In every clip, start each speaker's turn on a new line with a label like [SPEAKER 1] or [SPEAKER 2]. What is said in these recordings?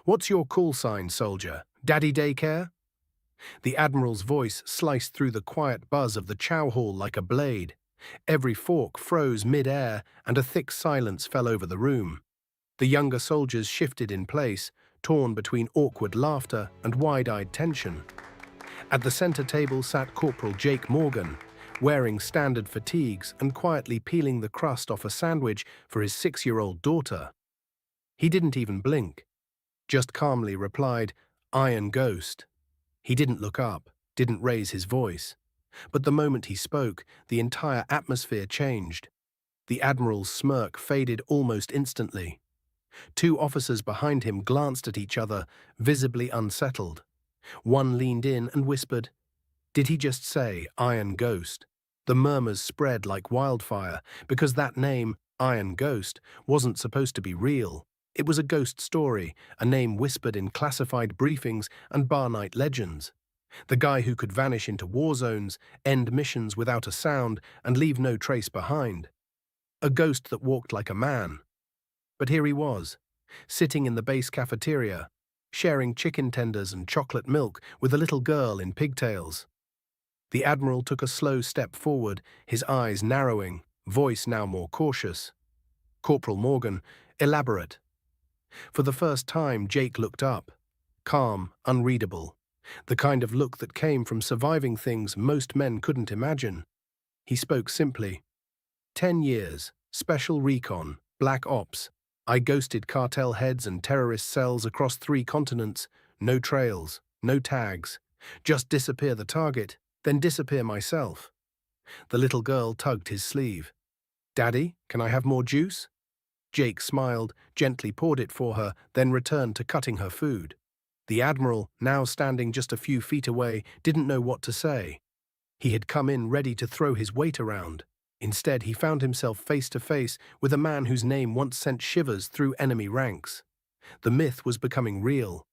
[SPEAKER 1] What's your call sign, soldier? Daddy Daycare? The Admiral's voice sliced through the quiet buzz of the chow hall like a blade. Every fork froze mid-air, and a thick silence fell over the room. The younger soldiers shifted in place, torn between awkward laughter and wide-eyed tension. At the center table sat Corporal Jake Morgan, wearing standard fatigues and quietly peeling the crust off a sandwich for his 6-year-old daughter. He didn't even blink, just calmly replied, "Iron Ghost." He didn't look up, didn't raise his voice. But the moment he spoke, the entire atmosphere changed. The Admiral's smirk faded almost instantly. Two officers behind him glanced at each other, visibly unsettled. One leaned in and whispered, "Did he just say Iron Ghost?" The murmurs spread like wildfire, because that name, Iron Ghost, wasn't supposed to be real. It was a ghost story, a name whispered in classified briefings and bar night legends. The guy who could vanish into war zones, end missions without a sound, and leave no trace behind. A ghost that walked like a man. But here he was, sitting in the base cafeteria, sharing chicken tenders and chocolate milk with a little girl in pigtails. The Admiral took a slow step forward, his eyes narrowing, voice now more cautious. "Corporal Morgan, elaborate." For the first time, Jake looked up, calm, unreadable, the kind of look that came from surviving things most men couldn't imagine. He spoke simply. 10 years, special recon, black ops. I ghosted cartel heads and terrorist cells across 3 continents, no trails, no tags. Just disappear the target, then disappear myself. The little girl tugged his sleeve. "Daddy, can I have more juice?" Jake smiled, gently poured it for her, then returned to cutting her food. The Admiral, now standing just a few feet away, didn't know what to say. He had come in ready to throw his weight around. Instead, he found himself face to face with a man whose name once sent shivers through enemy ranks. The myth was becoming real,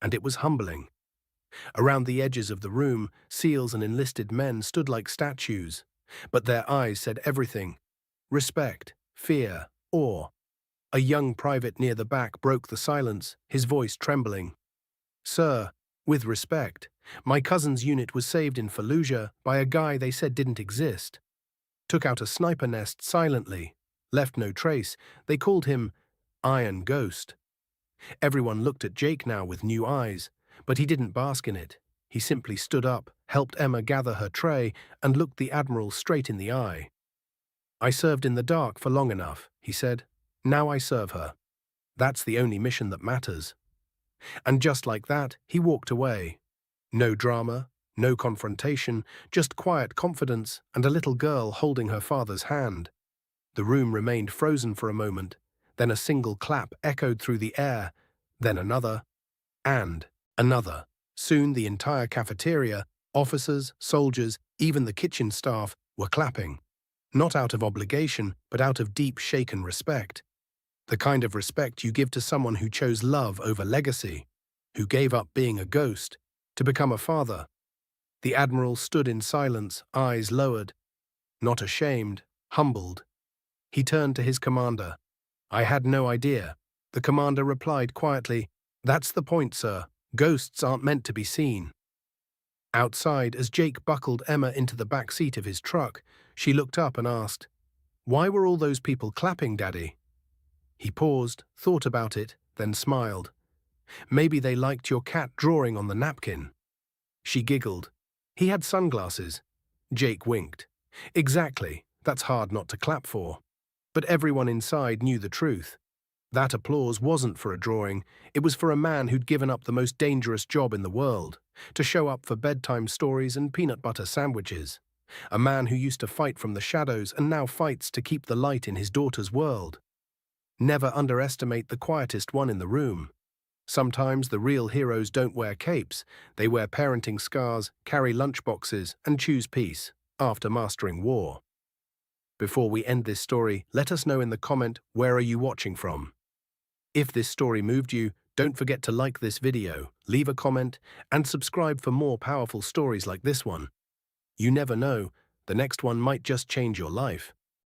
[SPEAKER 1] and it was humbling. Around the edges of the room, SEALs and enlisted men stood like statues, but their eyes said everything: respect, fear, awe. A young private near the back broke the silence, his voice trembling. "Sir, with respect, my cousin's unit was saved in Fallujah by a guy they said didn't exist. Took out a sniper nest silently, left no trace. They called him Iron Ghost." Everyone looked at Jake now with new eyes, but he didn't bask in it. He simply stood up, helped Emma gather her tray, and looked the Admiral straight in the eye. "I served in the dark for long enough," he said. "Now I serve her. That's the only mission that matters." And just like that, he walked away. No drama, no confrontation, just quiet confidence and a little girl holding her father's hand. The room remained frozen for a moment, then a single clap echoed through the air, then another, and another. Soon the entire cafeteria, officers, soldiers, even the kitchen staff, were clapping. Not out of obligation, but out of deep shaken respect. The kind of respect you give to someone who chose love over legacy, who gave up being a ghost to become a father. The Admiral stood in silence, eyes lowered. Not ashamed, humbled. He turned to his commander. "I had no idea." The commander replied quietly, "That's the point, sir. Ghosts aren't meant to be seen." Outside, as Jake buckled Emma into the back seat of his truck, she looked up and asked, "Why were all those people clapping, Daddy?" He paused, thought about it, then smiled. "Maybe they liked your cat drawing on the napkin." She giggled. "He had sunglasses." Jake winked. "Exactly, that's hard not to clap for." But everyone inside knew the truth. That applause wasn't for a drawing, it was for a man who'd given up the most dangerous job in the world, to show up for bedtime stories and peanut butter sandwiches. A man who used to fight from the shadows and now fights to keep the light in his daughter's world. Never underestimate the quietest one in the room. Sometimes the real heroes don't wear capes, they wear parenting scars, carry lunchboxes, and choose peace, after mastering war. Before we end this story, let us know in the comment, where are you watching from? If this story moved you, don't forget to like this video, leave a comment, and subscribe for more powerful stories like this one. You never know, the next one might just change your life.